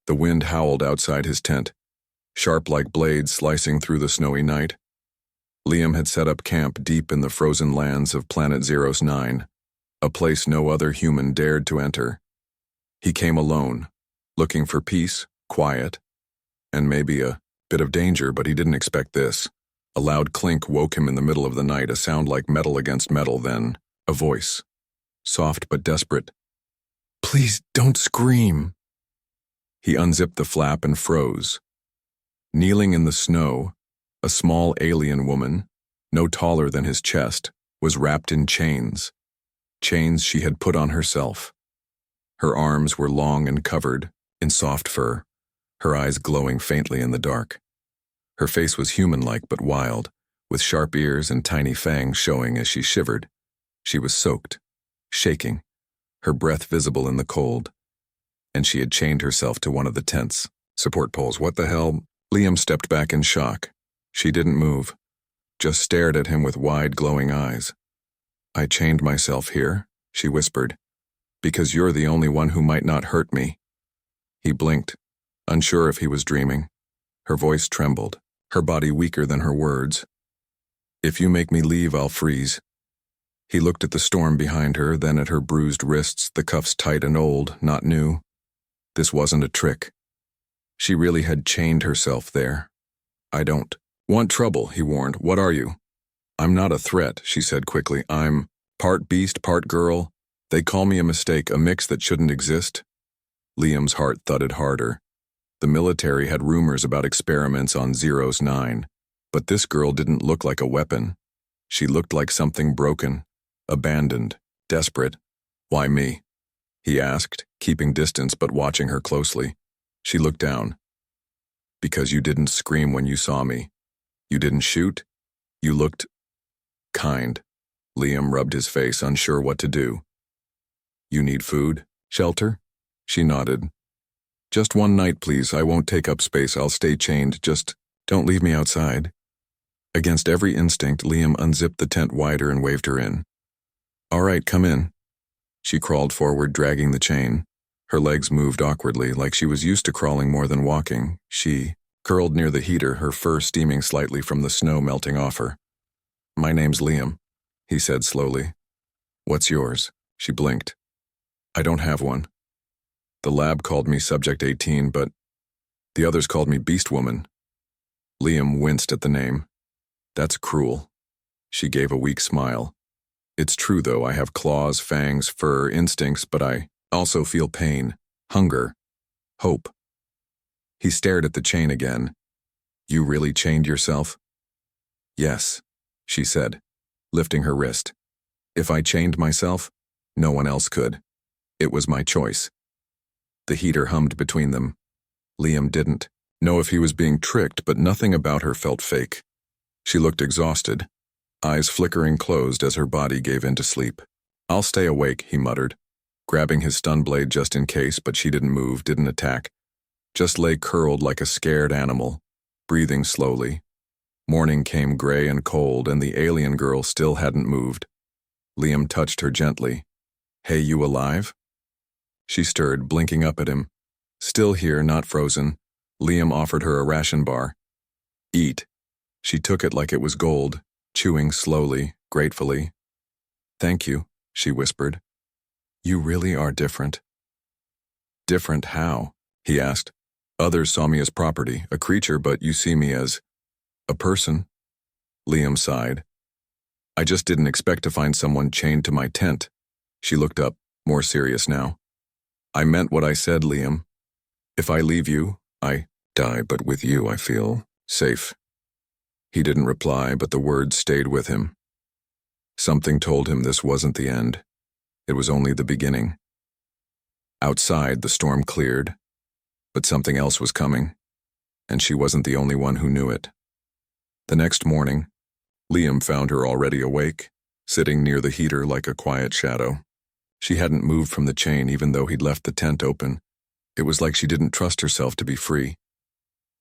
The wind howled outside his tent, sharp like blades slicing through the snowy night. Liam had set up camp deep in the frozen lands of Planet Zero's 9, a place no other human dared to enter. He came alone, looking for peace, quiet, and maybe a bit of danger, but he didn't expect this. A loud clink woke him in the middle of the night, a sound like metal against metal, then a voice, soft but desperate. "Please don't scream." He unzipped the flap and froze. Kneeling in the snow, a small alien woman, no taller than his chest, was wrapped in chains. Chains she had put on herself. Her arms were long and covered in soft fur, her eyes glowing faintly in the dark. Her face was human-like but wild, with sharp ears and tiny fangs showing as she shivered. She was soaked, shaking, her breath visible in the cold, and she had chained herself to one of the tent's support poles. What the hell? Liam stepped back in shock. She didn't move, just stared at him with wide, glowing eyes. "I chained myself here," she whispered, "because you're the only one who might not hurt me." He blinked, unsure if he was dreaming. Her voice trembled, her body weaker than her words. "If you make me leave, I'll freeze." He looked at the storm behind her, then at her bruised wrists, the cuffs tight and old, not new. This wasn't a trick. She really had chained herself there. "I don't want trouble," he warned. "What are you?" "I'm not a threat," she said quickly. "I'm part beast, part girl. They call me a mistake, a mix that shouldn't exist." Liam's heart thudded harder. The military had rumors about experiments on Zero's 9, but this girl didn't look like a weapon. She looked like something broken, abandoned, desperate. "Why me?" he asked, keeping distance but watching her closely. She looked down. "Because you didn't scream when you saw me. You didn't shoot. You looked kind." Liam rubbed his face, unsure what to do. "You need food? Shelter?" She nodded. "Just one night, please. I won't take up space. I'll stay chained. Just don't leave me outside." Against every instinct, Liam unzipped the tent wider and waved her in. "All right, come in." She crawled forward, dragging the chain. Her legs moved awkwardly, like she was used to crawling more than walking. She curled near the heater, her fur steaming slightly from the snow melting off her. "My name's Liam," he said slowly. "What's yours?" She blinked. "I don't have one. The lab called me Subject 18, but the others called me Beastwoman." Liam winced at the name. "That's cruel." She gave a weak smile. "It's true, though. I have claws, fangs, fur, instincts, but I also feel pain, hunger, hope." He stared at the chain again. "You really chained yourself?" "Yes," she said, lifting her wrist. "If I chained myself, no one else could. It was my choice." The heater hummed between them. Liam didn't know if he was being tricked, but nothing about her felt fake. She looked exhausted, eyes flickering closed as her body gave in to sleep. "I'll stay awake," he muttered, grabbing his stun blade just in case, but she didn't move, didn't attack. Just lay curled like a scared animal, breathing slowly. Morning came gray and cold, and the alien girl still hadn't moved. Liam touched her gently. "Hey, you alive?" She stirred, blinking up at him. Still here, not frozen. Liam offered her a ration bar. "Eat." She took it like it was gold, chewing slowly, gratefully. "Thank you," she whispered. "You really are different." "Different how?" he asked. "Others saw me as property, a creature, but you see me as a person." Liam sighed. "I just didn't expect to find someone chained to my tent." She looked up, more serious now. "I meant what I said, Liam. If I leave you, I die, but with you I feel safe." He didn't reply, but the words stayed with him. Something told him this wasn't the end. It was only the beginning. Outside, the storm cleared, but something else was coming, and she wasn't the only one who knew it. The next morning, Liam found her already awake, sitting near the heater like a quiet shadow. She hadn't moved from the chain even though he'd left the tent open. It was like she didn't trust herself to be free.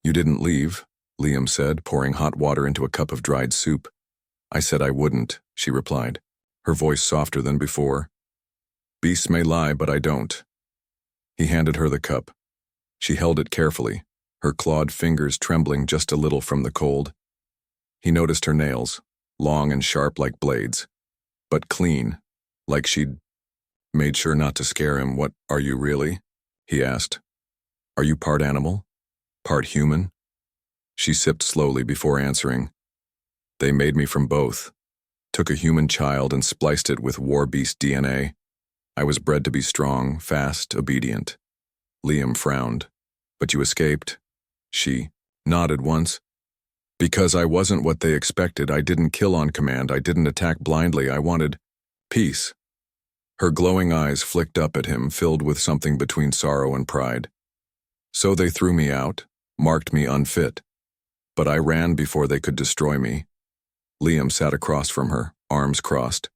"You didn't leave," Liam said, pouring hot water into a cup of dried soup. "I said I wouldn't," she replied, her voice softer than before. "Beasts may lie, but I don't." He handed her the cup. She held it carefully, her clawed fingers trembling just a little from the cold. He noticed her nails, long and sharp like blades, but clean, like she'd made sure not to scare him. "What are you really?" he asked. "Are you part animal? Part human?" She sipped slowly before answering. "They made me from both. Took a human child and spliced it with war beast DNA. I was bred to be strong, fast, obedient." Liam frowned. "But you escaped." She nodded once. "Because I wasn't what they expected. I didn't kill on command. I didn't attack blindly. I wanted peace." Her glowing eyes flicked up at him, filled with something between sorrow and pride. "So they threw me out, marked me unfit. But I ran before they could destroy me." Liam sat across from her, arms crossed.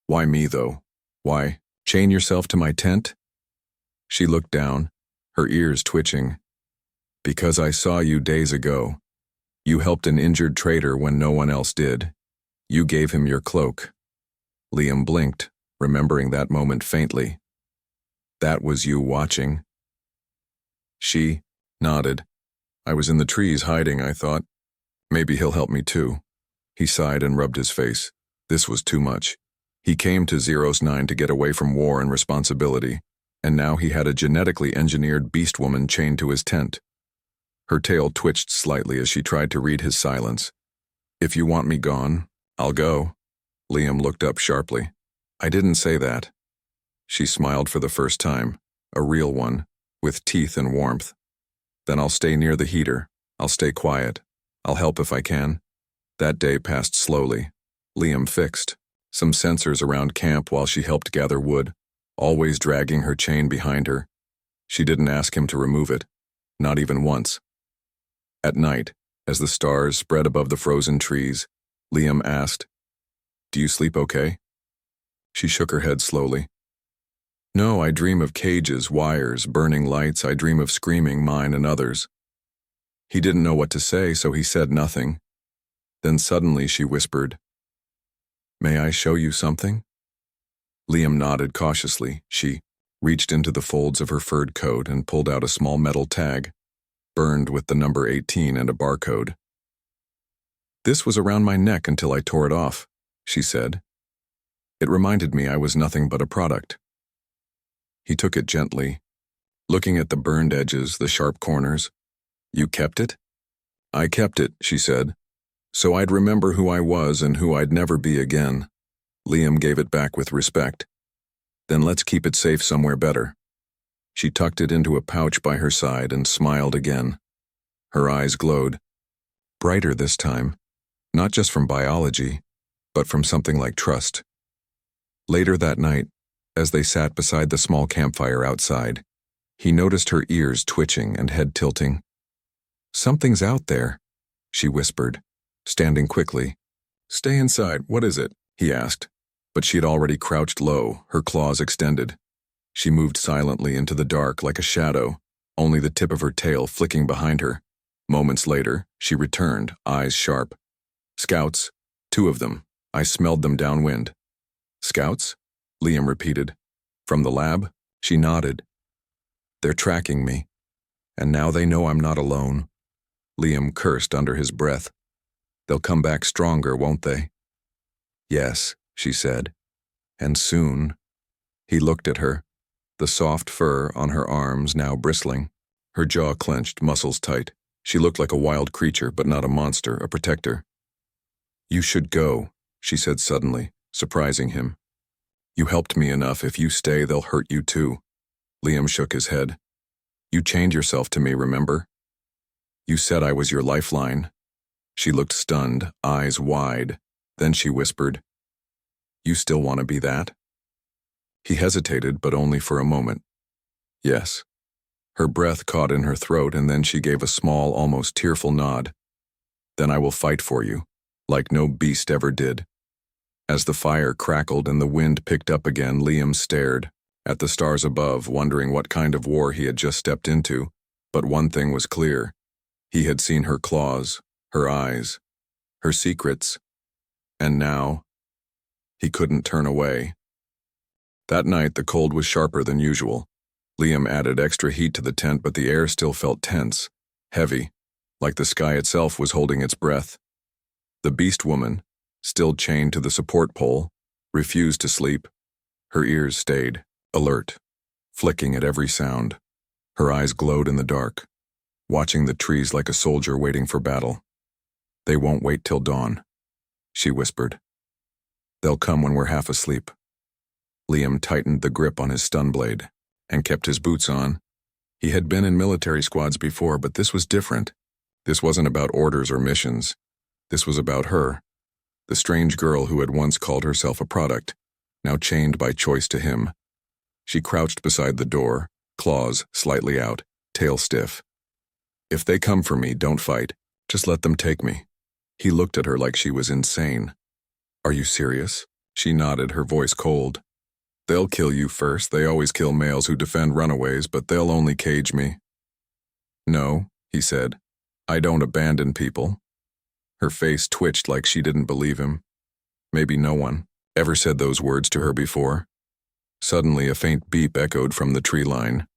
"Why me, though? Why chain yourself to my tent?" She looked down, her ears twitching. "Because I saw you days ago. You helped an injured traitor when no one else did. You gave him your cloak." Liam blinked, remembering that moment faintly. "That was you watching?" She nodded. "I was in the trees hiding, I thought. Maybe he'll help me too." He sighed and rubbed his face. This was too much. He came to 09 to get away from war and responsibility, and now he had a genetically engineered Beastwoman chained to his tent. Her tail twitched slightly as she tried to read his silence. "If you want me gone, I'll go." Liam looked up sharply. "I didn't say that." She smiled for the first time, a real one, with teeth and warmth. "Then I'll stay near the heater. I'll stay quiet. I'll help if I can." That day passed slowly. Liam fixed some sensors around camp while she helped gather wood, always dragging her chain behind her. She didn't ask him to remove it, not even once. At night, as the stars spread above the frozen trees, Liam asked, "Do you sleep okay?" She shook her head slowly. "No, I dream of cages, wires, burning lights. I dream of screaming, mine and others." He didn't know what to say, so he said nothing. Then suddenly she whispered, "May I show you something?" Liam nodded cautiously. She reached into the folds of her furred coat and pulled out a small metal tag, burned with the number 18 and a barcode. "This was around my neck until I tore it off," she said. "It reminded me I was nothing but a product." He took it gently, looking at the burned edges, the sharp corners. "You kept it?" "I kept it," she said, "so I'd remember who I was and who I'd never be again." Liam gave it back with respect. "Then let's keep it safe somewhere better." She tucked it into a pouch by her side and smiled again. Her eyes glowed, brighter this time, not just from biology, but from something like trust. Later that night, as they sat beside the small campfire outside, he noticed her ears twitching and head tilting. "Something's out there," she whispered, standing quickly. "Stay inside. What is it?" he asked, but she had already crouched low, her claws extended. She moved silently into the dark like a shadow, only the tip of her tail flicking behind her. Moments later, she returned, eyes sharp. "Scouts, 2 of them. I smelled them downwind." "Scouts?" Liam repeated. "From the lab?" She nodded. "They're tracking me, and now they know I'm not alone." Liam cursed under his breath. "They'll come back stronger, won't they?" "Yes," she said. "And soon." He looked at her, the soft fur on her arms now bristling, her jaw clenched, muscles tight. She looked like a wild creature, but not a monster, a protector. "You should go," she said suddenly, surprising him. "You helped me enough. If you stay, they'll hurt you too." Liam shook his head. "You chained yourself to me, remember? You said I was your lifeline." She looked stunned, eyes wide. Then she whispered, "You still want to be that?" He hesitated, but only for a moment. "Yes." Her breath caught in her throat, and then she gave a small, almost tearful nod. "Then I will fight for you, like no beast ever did." As the fire crackled and the wind picked up again, Liam stared at the stars above, wondering what kind of war he had just stepped into. But one thing was clear. He had seen her claws, her eyes, her secrets, and now he couldn't turn away. That night the cold was sharper than usual. Liam added extra heat to the tent, but the air still felt tense, heavy, like the sky itself was holding its breath. The Beastwoman, still chained to the support pole, refused to sleep. Her ears stayed, alert, flicking at every sound. Her eyes glowed in the dark, watching the trees like a soldier waiting for battle. "They won't wait till dawn," she whispered. "They'll come when we're half asleep." Liam tightened the grip on his stun blade and kept his boots on. He had been in military squads before, but this was different. This wasn't about orders or missions. This was about her, the strange girl who had once called herself a product, now chained by choice to him. She crouched beside the door, claws slightly out, tail stiff. "If they come for me, don't fight. Just let them take me." He looked at her like she was insane. "Are you serious?" She nodded, her voice cold. "They'll kill you first. They always kill males who defend runaways, but they'll only cage me." "No," he said. "I don't abandon people." Her face twitched like she didn't believe him. Maybe no one ever said those words to her before. Suddenly, a faint beep echoed from the tree line.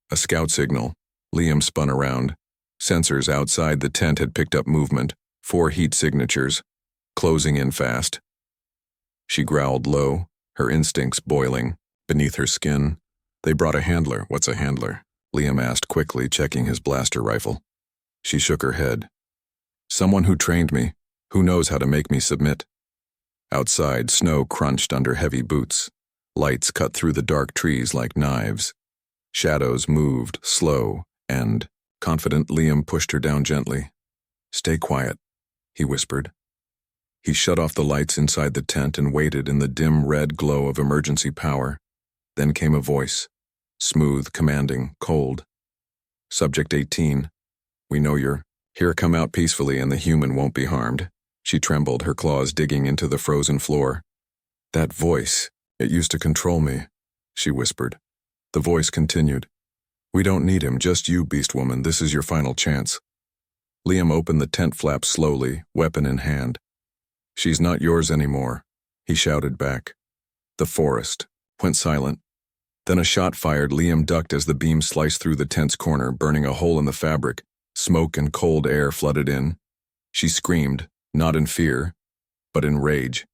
A scout signal. Liam spun around. Sensors outside the tent had picked up movement, 4 heat signatures, closing in fast. She growled low, her instincts boiling beneath her skin. "They brought a handler." "What's a handler?" Liam asked quickly, checking his blaster rifle. She shook her head. "Someone who trained me, who knows how to make me submit." Outside, snow crunched under heavy boots. Lights cut through the dark trees like knives. Shadows moved, slow, and, confident, Liam pushed her down gently. "Stay quiet," he whispered. He shut off the lights inside the tent and waited in the dim red glow of emergency power. Then came a voice, smooth, commanding, cold. "Subject 18, we know you're here. Come out peacefully and the human won't be harmed." She trembled, her claws digging into the frozen floor. "That voice, it used to control me," she whispered. The voice continued. "We don't need him, just you, Beastwoman. This is your final chance." Liam opened the tent flap slowly, weapon in hand. "She's not yours anymore," he shouted back. The forest went silent. Then a shot fired. Liam ducked as the beam sliced through the tent's corner, burning a hole in the fabric. Smoke and cold air flooded in. She screamed, not in fear, but in rage.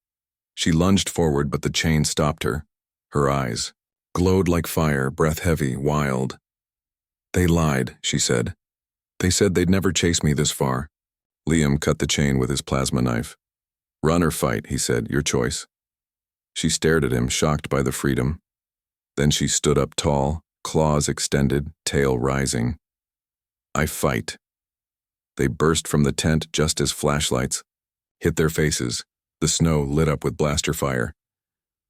She lunged forward, but the chain stopped her. Her eyes glowed like fire, breath heavy, wild. "They lied," she said. "They said they'd never chase me this far." Liam cut the chain with his plasma knife. "Run or fight," he said, "your choice." She stared at him, shocked by the freedom. Then she stood up tall, claws extended, tail rising. "I fight." They burst from the tent just as flashlights hit their faces. The snow lit up with blaster fire.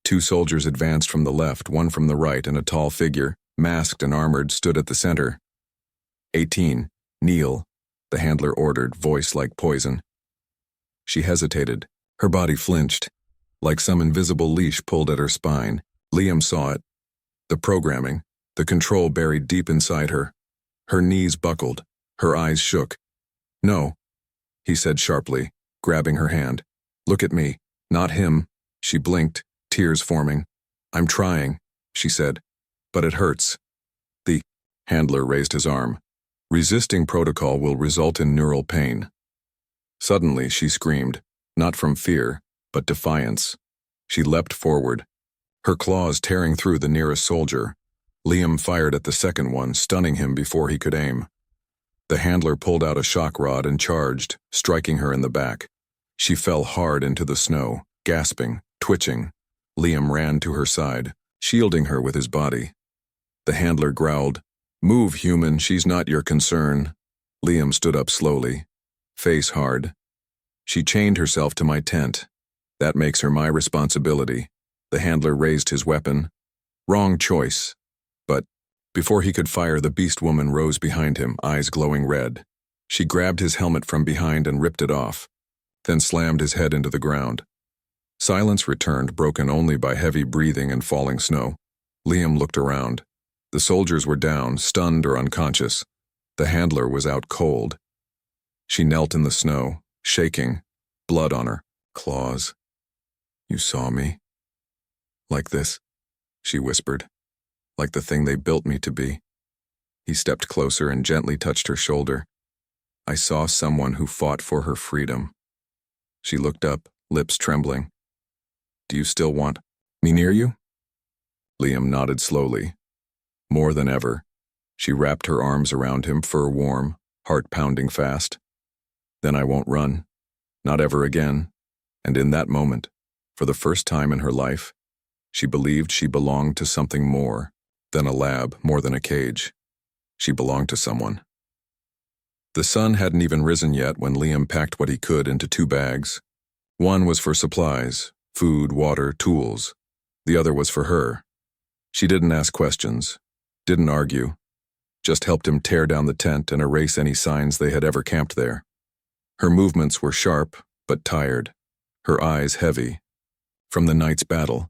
2 soldiers advanced from the left, 1 from the right, and a tall figure, masked and armored, stood at the center. 18, kneel, the handler ordered, voice like poison. She hesitated. Her body flinched, like some invisible leash pulled at her spine. Liam saw it. The programming, the control buried deep inside her. Her knees buckled. Her eyes shook. "No," he said sharply, grabbing her hand. "Look at me, not him." She blinked, tears forming. "I'm trying," she said, "but it hurts." The handler raised his arm. "Resisting protocol will result in neural pain." Suddenly she screamed, not from fear, but defiance. She leapt forward, her claws tearing through the nearest soldier. Liam fired at the second one, stunning him before he could aim. The handler pulled out a shock rod and charged, striking her in the back. She fell hard into the snow, gasping, twitching. Liam ran to her side, shielding her with his body. The handler growled, "Move, human, she's not your concern." Liam stood up slowly, face hard. "She chained herself to my tent. That makes her my responsibility." The handler raised his weapon. Wrong choice. But before he could fire, the Beastwoman rose behind him, eyes glowing red. She grabbed his helmet from behind and ripped it off, then slammed his head into the ground. Silence returned, broken only by heavy breathing and falling snow. Liam looked around. The soldiers were down, stunned or unconscious. The handler was out cold. She knelt in the snow, shaking, blood on her claws. "You saw me? Like this?" she whispered. like the thing they built me to be. He stepped closer and gently touched her shoulder. I saw someone who fought for her freedom. She looked up, lips trembling. Do you still want me near you? Liam nodded slowly. More than ever. She wrapped her arms around him, fur warm, heart pounding fast. Then I won't run. Not ever again. And in that moment, for the first time in her life, she believed she belonged to something more than a lab, more than a cage. She belonged to someone. The sun hadn't even risen yet when Liam packed what he could into 2 bags. One was for supplies, food, water, tools. The other was for her. She didn't ask questions, didn't argue, just helped him tear down the tent and erase any signs they had ever camped there. Her movements were sharp, but tired, her eyes heavy. From the night's battle,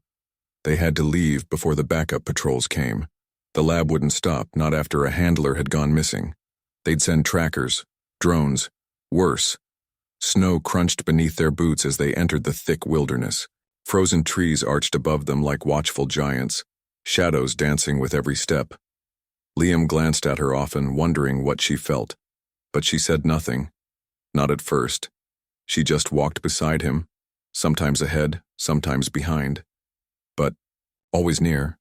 they had to leave before the backup patrols came. The lab wouldn't stop, not after a handler had gone missing. They'd send trackers, drones, worse. Snow crunched beneath their boots as they entered the thick wilderness. Frozen trees arched above them like watchful giants, shadows dancing with every step. Liam glanced at her often, wondering what she felt. But she said nothing. Not at first. She just walked beside him, sometimes ahead, sometimes behind. But always near.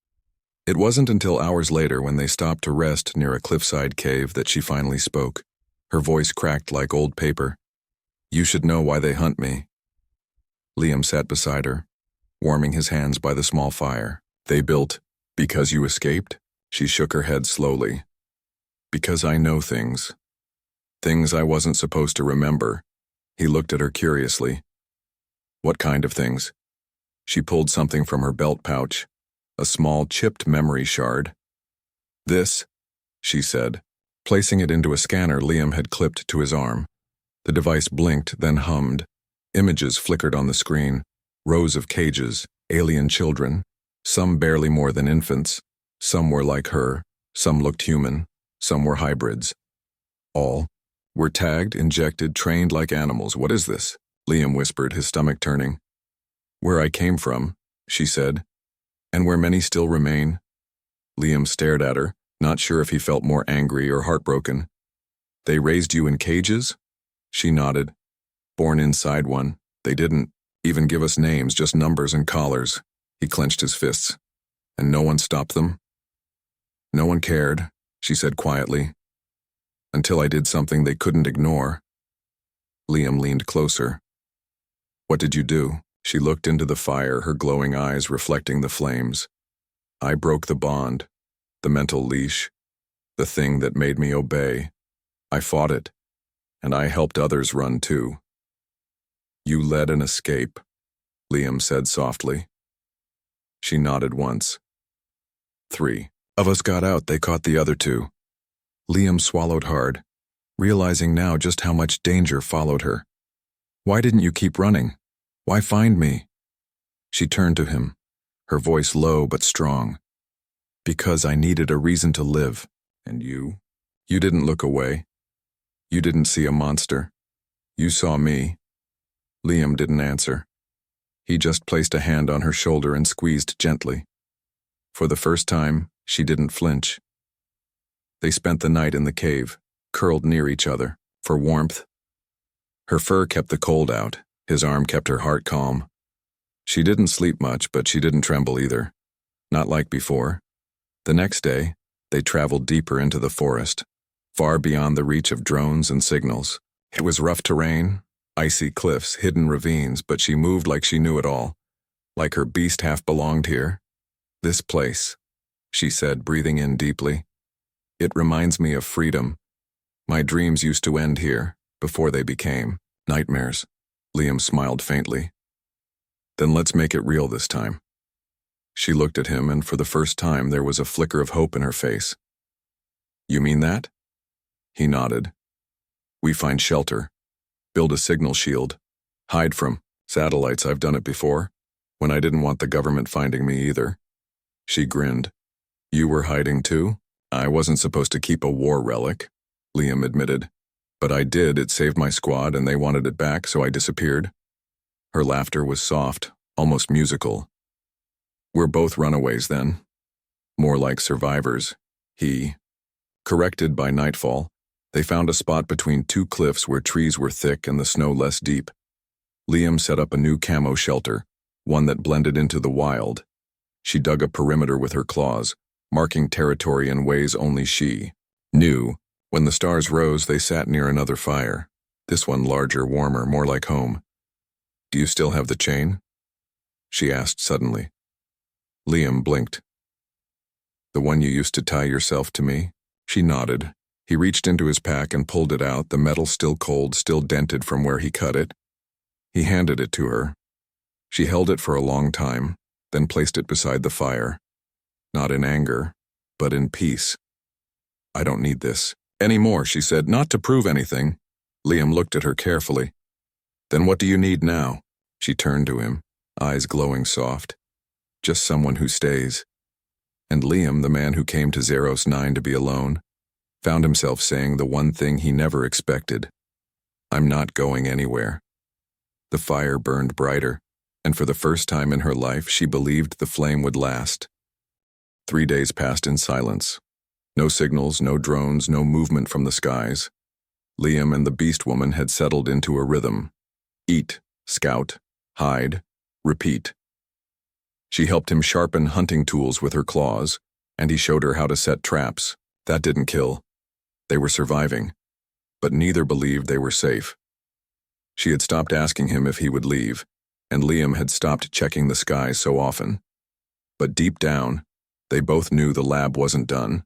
It wasn't until hours later when they stopped to rest near a cliffside cave that she finally spoke. Her voice cracked like old paper. You should know why they hunt me. Liam sat beside her, warming his hands by the small fire. They built, because you escaped? She shook her head slowly. Because I know things. Things I wasn't supposed to remember. He looked at her curiously. What kind of things? She pulled something from her belt pouch, a small chipped memory shard. This, she said, placing it into a scanner Liam had clipped to his arm. The device blinked, then hummed. Images flickered on the screen, rows of cages, alien children, some barely more than infants. Some were like her, some looked human, some were hybrids. All were tagged, injected, trained like animals. What is this? Liam whispered, his stomach turning. Where I came from, she said, and where many still remain. Liam stared at her, not sure if he felt more angry or heartbroken. They raised you in cages? She nodded. Born inside one. They didn't even give us names, just numbers and collars. He clenched his fists. And no one stopped them? No one cared, she said quietly. Until I did something they couldn't ignore. Liam leaned closer. What did you do? She looked into the fire, her glowing eyes reflecting the flames. I broke the bond, the mental leash, the thing that made me obey. I fought it, and I helped others run too. You led an escape, Liam said softly. She nodded once. 3 of us got out, they caught the other 2. Liam swallowed hard, realizing now just how much danger followed her. Why didn't you keep running? Why find me? She turned to him, her voice low but strong. Because I needed a reason to live. And you? You didn't look away. You didn't see a monster. You saw me. Liam didn't answer. He just placed a hand on her shoulder and squeezed gently. For the first time, she didn't flinch. They spent the night in the cave, curled near each other, for warmth. Her fur kept the cold out, his arm kept her heart calm. She didn't sleep much, but she didn't tremble either. Not like before. The next day, they traveled deeper into the forest, far beyond the reach of drones and signals. It was rough terrain, icy cliffs, hidden ravines, but she moved like she knew it all, like her beast half belonged here. This place, she said, breathing in deeply. It reminds me of freedom. My dreams used to end here, before they became nightmares. Liam smiled faintly. Then let's make it real this time. She looked at him, and for the first time there was a flicker of hope in her face. You mean that? He nodded. We find shelter. Build a signal shield. Hide from satellites. I've done it before, when I didn't want the government finding me either. She grinned. You were hiding too? I wasn't supposed to keep a war relic, Liam admitted. But I did. It saved my squad and they wanted it back, so I disappeared. Her laughter was soft, almost musical. We're both runaways then. more like survivors. Corrected by nightfall, they found a spot between two cliffs where trees were thick and the snow less deep. Liam set up a new camo shelter, one that blended into the wild. She dug a perimeter with her claws, marking territory in ways only she knew. When the stars rose, they sat near another fire. This one larger, warmer, more like home. "Do you still have the chain?" she asked suddenly. Liam blinked. "The one you used to tie yourself to me?" She nodded. He reached into his pack and pulled it out, the metal still cold, still dented from where he cut it. He handed it to her. She held it for a long time, then placed it beside the fire. Not in anger, but in peace. "I don't need this anymore," she said, "not to prove anything." Liam looked at her carefully. "Then what do you need now?" She turned to him, eyes glowing soft. "Just someone who stays." And Liam, the man who came to Zeros 9 to be alone, found himself saying the one thing he never expected. "I'm not going anywhere." The fire burned brighter, and for the first time in her life she believed the flame would last. 3 days passed in silence. No signals, no drones, no movement from the skies. Liam and the Beastwoman had settled into a rhythm. Eat, scout, hide, repeat. She helped him sharpen hunting tools with her claws, and he showed her how to set traps. That didn't kill. They were surviving, but neither believed they were safe. She had stopped asking him if he would leave, and Liam had stopped checking the skies so often. But deep down, they both knew the lab wasn't done.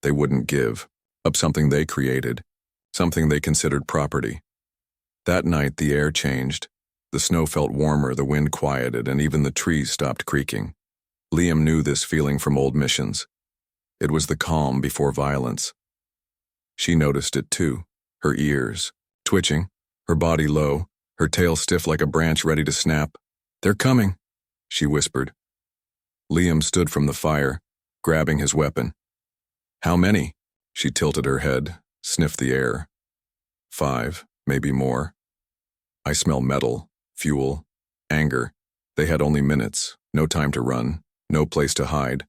They wouldn't give up something they created, something they considered property. That night the air changed. The snow felt warmer, the wind quieted, and even the trees stopped creaking. Liam knew this feeling from old missions. It was the calm before violence. She noticed it too, her ears twitching, her body low, her tail stiff like a branch ready to snap. "They're coming," she whispered. Liam stood from the fire, grabbing his weapon. "How many?" She tilted her head, sniffed the air. 5, maybe more. "I smell metal, fuel, anger." They had only minutes, no time to run, no place to hide.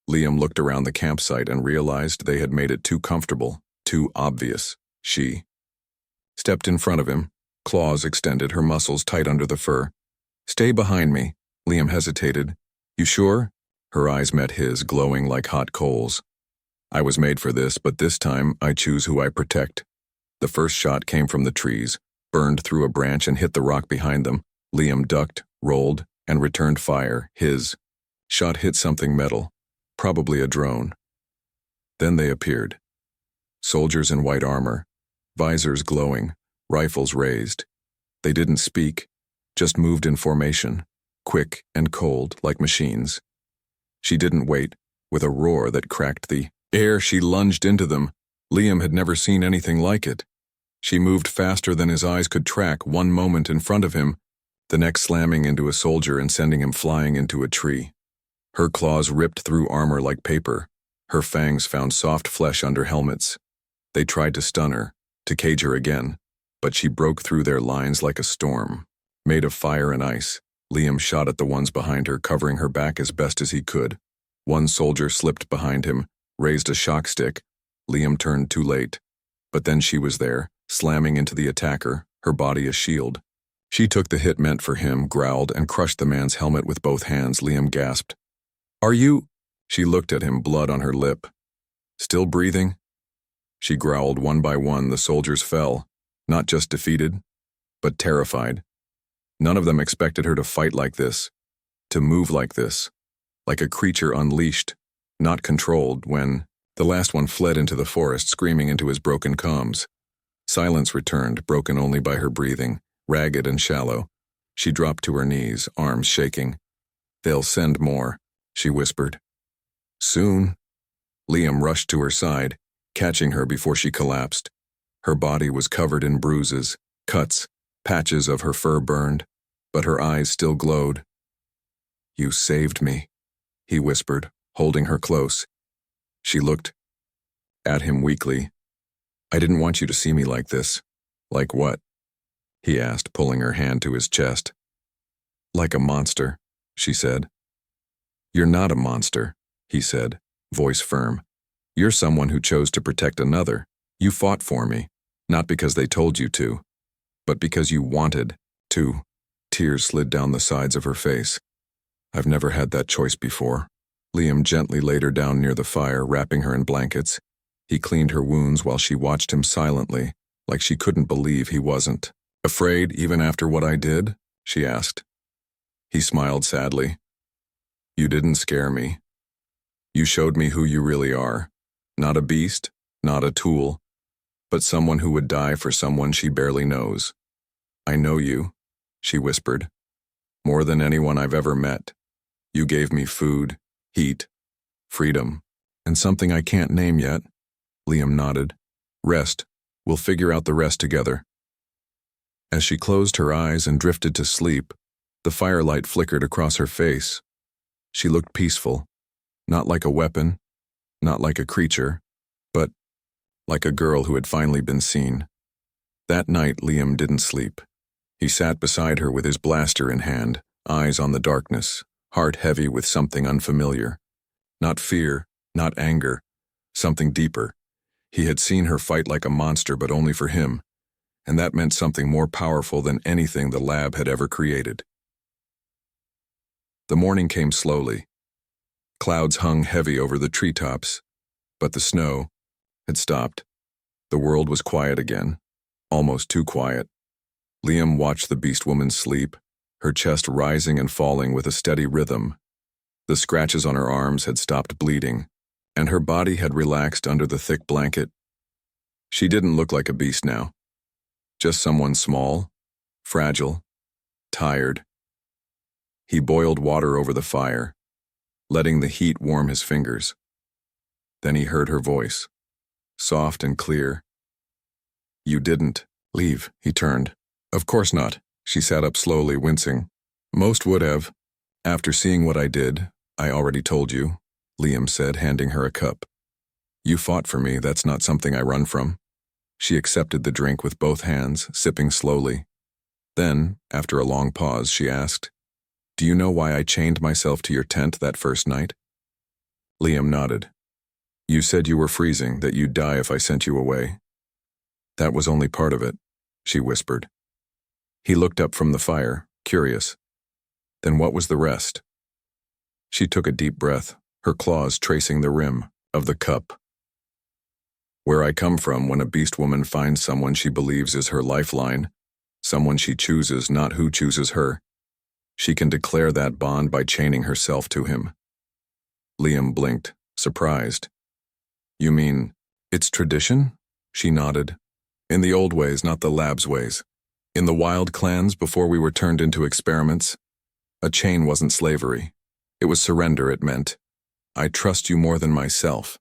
Liam looked around the campsite and realized they had made it too comfortable, too obvious. She stepped in front of him, claws extended, her muscles tight under the fur. "Stay behind me." Liam hesitated. "You sure?" Her eyes met his, glowing like hot coals. "I was made for this, but this time I choose who I protect." The first shot came from the trees, burned through a branch and hit the rock behind them. Liam ducked, rolled, and returned fire. His shot hit something metal, probably a drone. Then they appeared. Soldiers in white armor, visors glowing, rifles raised. They didn't speak, just moved in formation, quick and cold like machines. She didn't wait. With a roar that cracked the air, she lunged into them. Liam had never seen anything like it. She moved faster than his eyes could track, one moment in front of him, the next slamming into a soldier and sending him flying into a tree. Her claws ripped through armor like paper. Her fangs found soft flesh under helmets. They tried to stun her, to cage her again, but she broke through their lines like a storm. Made of fire and ice, Liam shot at the ones behind her, covering her back as best as he could. One soldier slipped behind him, raised a shock stick. Liam turned too late. But then she was there, slamming into the attacker, her body a shield. She took the hit meant for him, growled, and crushed the man's helmet with both hands. Liam gasped. "Are you?" She looked at him, blood on her lip. "Still breathing?" She growled. One by one, the soldiers fell, not just defeated, but terrified. None of them expected her to fight like this, to move like this, like a creature unleashed, not controlled. When the last one fled into the forest, screaming into his broken comms. Silence returned, broken only by her breathing, ragged and shallow. She dropped to her knees, arms shaking. "They'll send more," she whispered. "Soon." Liam rushed to her side, catching her before she collapsed. Her body was covered in bruises, cuts, patches of her fur burned, but her eyes still glowed. "You saved me," he whispered, holding her close. She looked at him weakly. "I didn't want you to see me like this." "Like what?" he asked, pulling her hand to his chest. "Like a monster," she said. "You're not a monster," he said, voice firm. You're someone who chose to protect another. You fought for me, not because they told you to, but because you wanted to. Tears slid down the sides of her face. I've never had that choice before. Liam gently laid her down near the fire, wrapping her in blankets. He cleaned her wounds while she watched him silently, like she couldn't believe he wasn't. Afraid even after what I did? She asked. He smiled sadly. You didn't scare me. You showed me who you really are. Not a beast, not a tool, but someone who would die for someone she barely knows. I know you, she whispered. More than anyone I've ever met. You gave me food, heat, freedom, and something I can't name yet. Liam nodded. Rest. We'll figure out the rest together. As she closed her eyes and drifted to sleep, the firelight flickered across her face. She looked peaceful, not like a weapon, not like a creature, but like a girl who had finally been seen. That night, Liam didn't sleep. He sat beside her with his blaster in hand, eyes on the darkness, heart heavy with something unfamiliar. Not fear, not anger, something deeper. He had seen her fight like a monster, but only for him, and that meant something more powerful than anything the lab had ever created. The morning came slowly. Clouds hung heavy over the treetops, but the snow had stopped. The world was quiet again, almost too quiet. Liam watched the Beastwoman sleep, her chest rising and falling with a steady rhythm. The scratches on her arms had stopped bleeding, and her body had relaxed under the thick blanket. She didn't look like a beast now. Just someone small, fragile, tired. He boiled water over the fire, letting the heat warm his fingers. Then he heard her voice, soft and clear. You didn't leave, he turned. Of course not, she sat up slowly, wincing. Most would have. After seeing what I did, I already told you, Liam said, handing her a cup. You fought for me, that's not something I run from. She accepted the drink with both hands, sipping slowly. Then, after a long pause, she asked, Do you know why I chained myself to your tent that first night? Liam nodded. You said you were freezing, that you'd die if I sent you away. That was only part of it, she whispered. He looked up from the fire, curious. Then what was the rest? She took a deep breath, her claws tracing the rim of the cup. Where I come from, when a Beastwoman finds someone she believes is her lifeline, someone she chooses, not who chooses her, she can declare that bond by chaining herself to him. Liam blinked, surprised. You mean, it's tradition? She nodded. In the old ways, not the lab's ways. In the wild clans, before we were turned into experiments, a chain wasn't slavery. It was surrender, it meant. I trust you more than myself.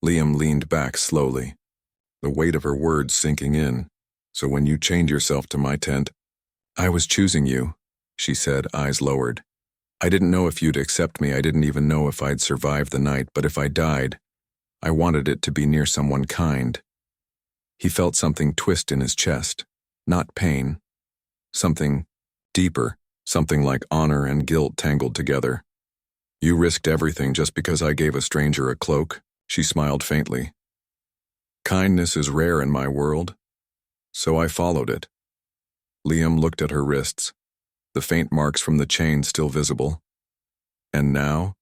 Liam leaned back slowly, the weight of her words sinking in. So when you chained yourself to my tent, I was choosing you, she said, eyes lowered. I didn't know if you'd accept me. I didn't even know if I'd survive the night, but if I died, I wanted it to be near someone kind. He felt something twist in his chest, not pain. Something deeper, something like honor and guilt tangled together. You risked everything just because I gave a stranger a cloak, she smiled faintly. Kindness is rare in my world, so I followed it. Liam looked at her wrists, the faint marks from the chain still visible. And now?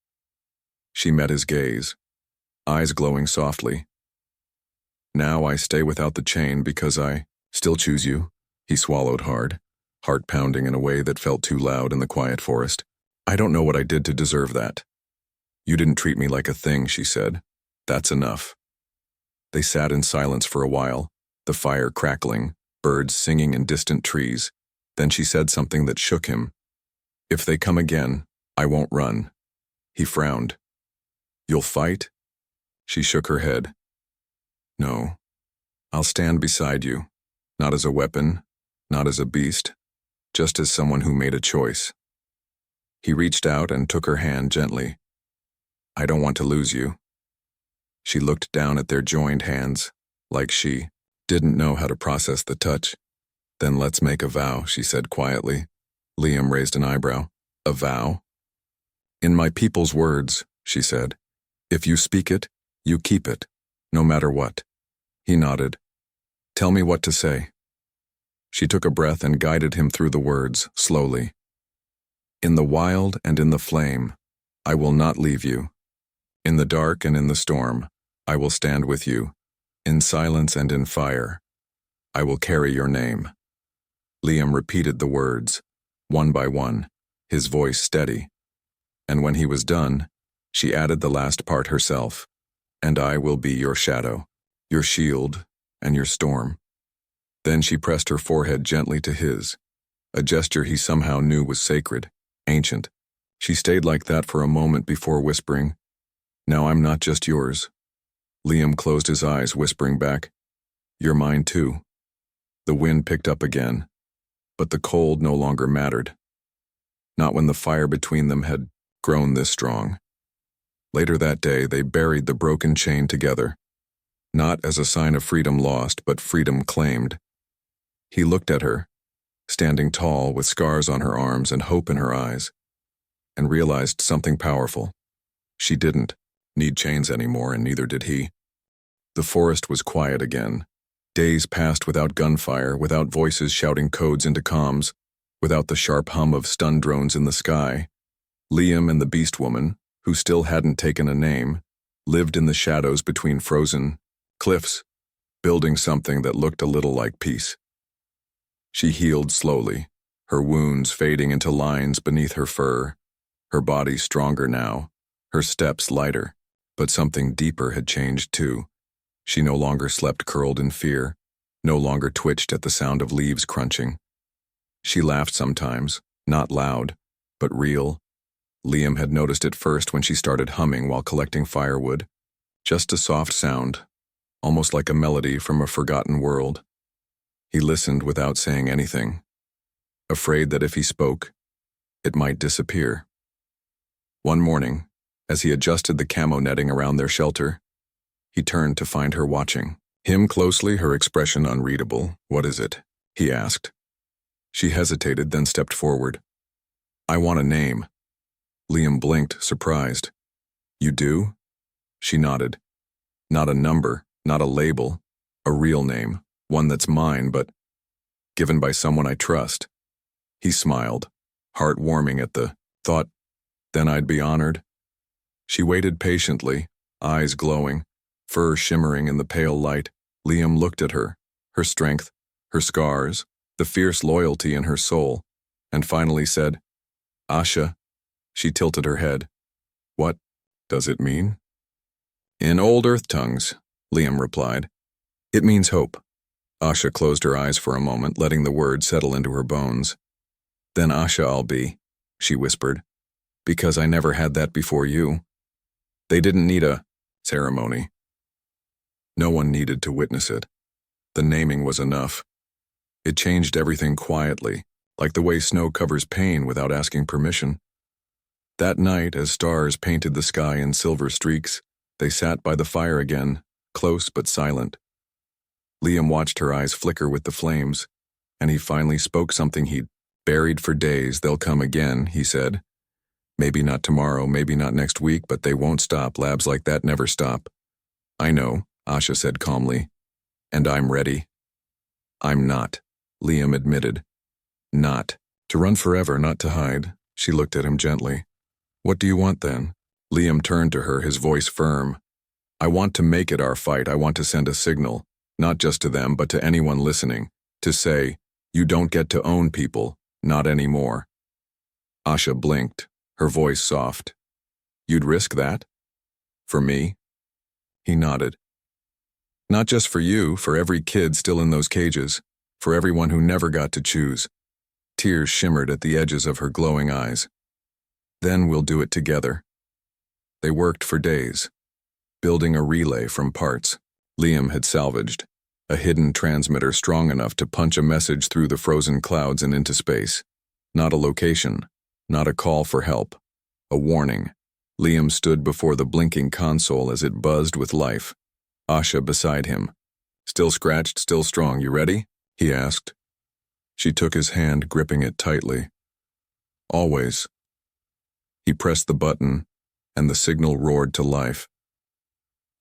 She met his gaze, eyes glowing softly. Now I stay without the chain because I still choose you, he swallowed hard, heart pounding in a way that felt too loud in the quiet forest. I don't know what I did to deserve that. You didn't treat me like a thing, she said. That's enough. They sat in silence for a while, the fire crackling, birds singing in distant trees. Then she said something that shook him. If they come again, I won't run. He frowned. You'll fight? She shook her head. No. I'll stand beside you, not as a weapon, not as a beast, just as someone who made a choice. He reached out and took her hand gently. I don't want to lose you. She looked down at their joined hands, like she didn't know how to process the touch. Then let's make a vow, she said quietly. Liam raised an eyebrow. A vow? In my people's words, she said. If you speak it, you keep it, no matter what. He nodded. Tell me what to say. She took a breath and guided him through the words, slowly. In the wild and in the flame, I will not leave you. In the dark and in the storm, I will stand with you. In silence and in fire, I will carry your name. Liam repeated the words, one by one, his voice steady. And when he was done, she added the last part herself. And I will be your shadow, your shield, and your storm. Then she pressed her forehead gently to his, a gesture he somehow knew was sacred, ancient. She stayed like that for a moment before whispering, Now I'm not just yours. Liam closed his eyes, whispering back, You're mine too. The wind picked up again, but the cold no longer mattered. Not when the fire between them had grown this strong. Later that day, they buried the broken chain together, not as a sign of freedom lost, but freedom claimed. He looked at her, standing tall with scars on her arms and hope in her eyes, and realized something powerful. She didn't need chains anymore, and neither did he. The forest was quiet again. Days passed without gunfire, without voices shouting codes into comms, without the sharp hum of stun drones in the sky. Liam and the Beastwoman, who still hadn't taken a name, lived in the shadows between frozen cliffs, building something that looked a little like peace. She healed slowly, her wounds fading into lines beneath her fur, her body stronger now, her steps lighter, but something deeper had changed too. She no longer slept curled in fear, no longer twitched at the sound of leaves crunching. She laughed sometimes, not loud, but real. Liam had noticed it first when she started humming while collecting firewood. Just a soft sound, almost like a melody from a forgotten world. He listened without saying anything, afraid that if he spoke, it might disappear. One morning, as he adjusted the camo netting around their shelter, he turned to find her watching him closely, her expression unreadable. What is it? He asked. She hesitated, then stepped forward. I want a name. Liam blinked, surprised. You do? She nodded. Not a number, not a label, a real name, one that's mine, but given by someone I trust. He smiled, heart warming at the thought. Then I'd be honored. She waited patiently, eyes glowing, fur shimmering in the pale light. Liam looked at her, her strength, her scars, the fierce loyalty in her soul, and finally said, Asha. She tilted her head. What does it mean? In old earth tongues, Liam replied. It means hope. Asha closed her eyes for a moment, letting the word settle into her bones. Then Asha I'll be, she whispered, because I never had that before you. They didn't need a ceremony. No one needed to witness it. The naming was enough. It changed everything quietly, like the way snow covers pain without asking permission. That night, as stars painted the sky in silver streaks, they sat by the fire again, close but silent. Liam watched her eyes flicker with the flames, and he finally spoke something he'd buried for days. They'll come again, he said. Maybe not tomorrow, maybe not next week, but they won't stop. Labs like that never stop. I know, Asha said calmly. And I'm ready. I'm not, Liam admitted. Not. To run forever, not to hide. She looked at him gently. What do you want then? Liam turned to her, his voice firm. I want to make it our fight. I want to send a signal, not just to them, but to anyone listening, to say, you don't get to own people, not anymore. Asha blinked, her voice soft. You'd risk that? For me? He nodded. Not just for you, for every kid still in those cages, for everyone who never got to choose. Tears shimmered at the edges of her glowing eyes. Then we'll do it together. They worked for days, building a relay from parts Liam had salvaged, a hidden transmitter strong enough to punch a message through the frozen clouds and into space. Not a location, not a call for help, a warning. Liam stood before the blinking console as it buzzed with life. Asha beside him. Still scratched, still strong. You ready? He asked. She took his hand, gripping it tightly. Always. He pressed the button, and the signal roared to life.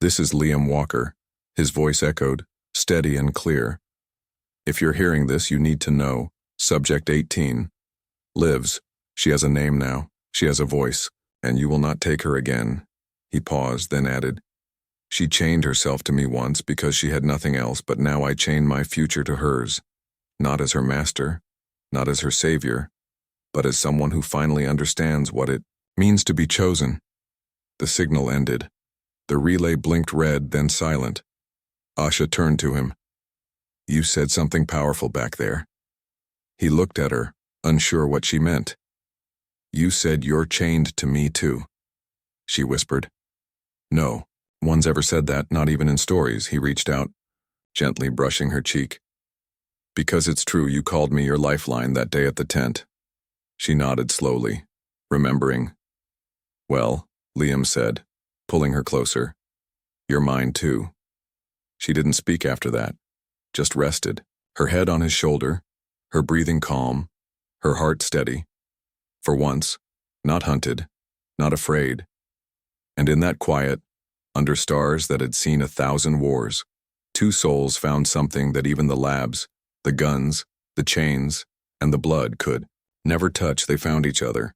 "This is Liam Walker," his voice echoed, steady and clear. "If you're hearing this, you need to know. Subject 18. Lives. She has a name now. She has a voice, and you will not take her again." He paused, then added, "She chained herself to me once because she had nothing else, but now I chain my future to hers. Not as her master, not as her savior, but as someone who finally understands what it means to be chosen." The signal ended. The relay blinked red, then silent. Asha turned to him. "You said something powerful back there." He looked at her, unsure what she meant. "You said you're chained to me too," she whispered. "No one's ever said that, not even in stories." He reached out, gently brushing her cheek. "Because it's true, you called me your lifeline that day at the tent." She nodded slowly, remembering. "Well," Liam said, pulling her closer, "you're mine too." She didn't speak after that, just rested, her head on his shoulder, her breathing calm, her heart steady. For once, not hunted, not afraid. And in that quiet, under stars that had seen 1,000 wars, two souls found something that even the labs, the guns, the chains, and the blood could never touch. They found each other,